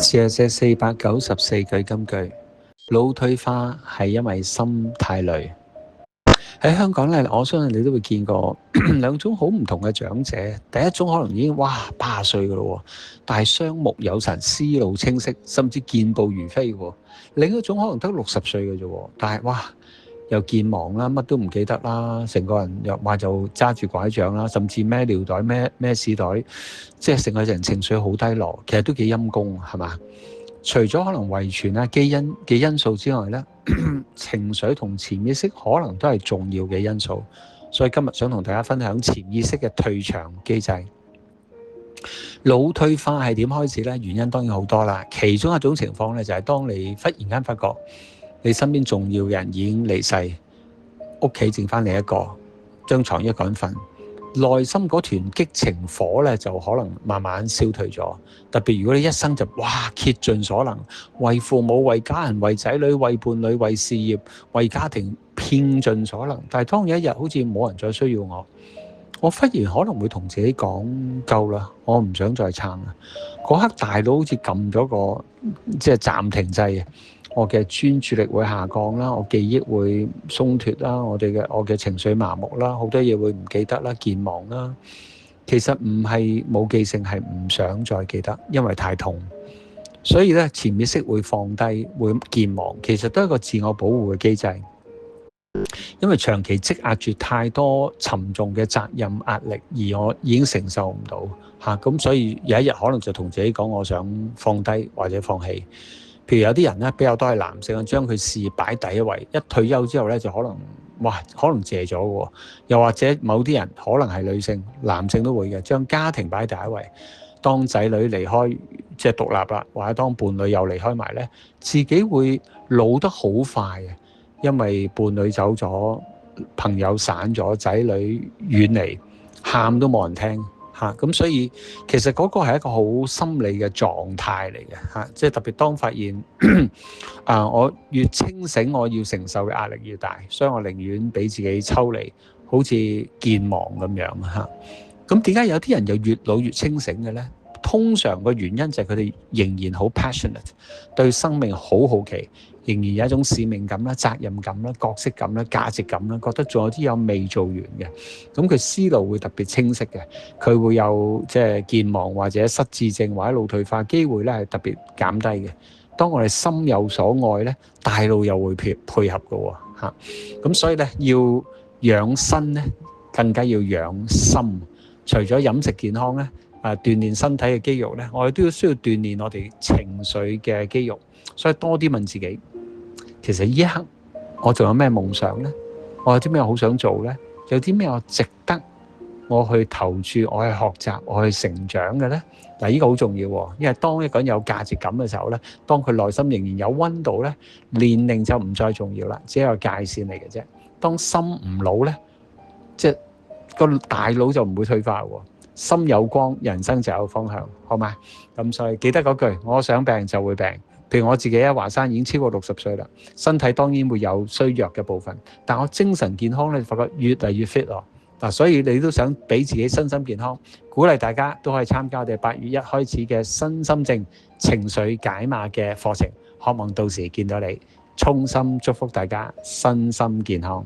謝謝494句金句，腦退化係因為心太累。喺香港咧，我相信你都會見過兩種好唔同嘅長者。第一種可能已經80歲㗎咯，但係雙目有神、思路清晰，甚至健步如飛喎。另一種可能得60歲嘅啫，但係又健忘啦，乜都唔記得啦，成個人又話就揸住拐杖啦，甚至孭尿袋、孭屎袋，即係成個人情緒好低落，其實都幾陰功，係嘛？除咗可能遺傳啊、基因嘅因素之外咧，情緒同潛意識可能都係重要嘅因素。所以今日想同大家分享潛意識嘅退場機制。腦退化係點開始呢？原因當然好多啦，其中一種情況咧就係當你忽然間發覺你身邊重要嘅人已經離世，屋企剩翻你一個，張床一個人瞓，內心嗰團激情火咧就可能慢慢消退咗。特別如果你一生就竭盡所能，為父母、為家人、為仔女、為伴侶、為事業、為家庭拼盡所能，但係當有一日好似冇人再需要我忽然可能會同自己講夠啦，我唔想再撐啦。嗰刻大腦好似撳咗個即係暫停掣，我嘅專注力會下降啦，我記憶會鬆脱啦，我嘅情緒麻木啦，好多嘢會唔記得啦、健忘啦。其實唔係冇記性，係唔想再記得，因為太痛。所以咧，潛意識會放低，會健忘，其實都係一個自我保護嘅機制。因為長期積壓住太多沉重嘅責任壓力，而我已經承受唔到嚇，咁所以有一日可能就同自己講，我想放低或者放棄。譬如有啲人咧比較多係男性，將佢事業擺第一位，一退休之後咧就可能謝咗喎。又或者某啲人可能係女性、男性都會嘅，將家庭擺第一位。當仔女離開即係獨立啦，或者當伴侶又離開埋咧，自己會老得好快嘅。因為伴侶走咗，朋友散咗，仔女遠離，喊都冇人聽嚇，咁所以其實嗰個係一個好心理嘅狀態嚟嘅嚇，即係特別當發現我越清醒，我要承受嘅壓力越大，所以我寧願俾自己抽離，好似健忘咁樣嚇。咁點解有啲人又越老越清醒嘅呢？通常個原因就係佢哋仍然好 passionate， 對生命好好奇，仍然有一種使命感啦、責任感啦、角色感啦、價值感啦，覺得仲有啲嘢未做完嘅，咁佢思路會特別清晰嘅，佢會有即係健忘或者失智症或者腦退化機會咧係特別減低嘅。當我哋心有所愛咧，大腦又會配合嘅喎嚇，咁所以咧要養身咧，更加要養心。除咗飲食健康咧，鍛鍊身體嘅肌肉咧，我哋都要需要鍛鍊我哋情緒嘅肌肉。所以多啲問自己，其實呢一刻我仲有咩夢想呢？我有啲咩好想做呢？有啲咩我值得我去投注、我去學習、我去成長嘅呢？嗱，呢個好重要喎，因為當一個人有價值感嘅時候呢，當佢內心仍然有溫度呢，年齡就唔再重要啦，只係個界線嚟嘅啫。當心唔老呢，即係個大腦就唔會退化喎。心有光，人生就有方向，好嘛？咁所以記得嗰句，我想病就會病。譬如我自己華山已經超過60歲啦，身體當然會有衰弱嘅部分，但我精神健康咧，發覺越嚟越 fit 咯。嗱，所以你都想俾自己身心健康，鼓勵大家都可以參加我哋8月1開始嘅身心症情緒解碼嘅課程，希望到時見到你，衷心祝福大家身心健康。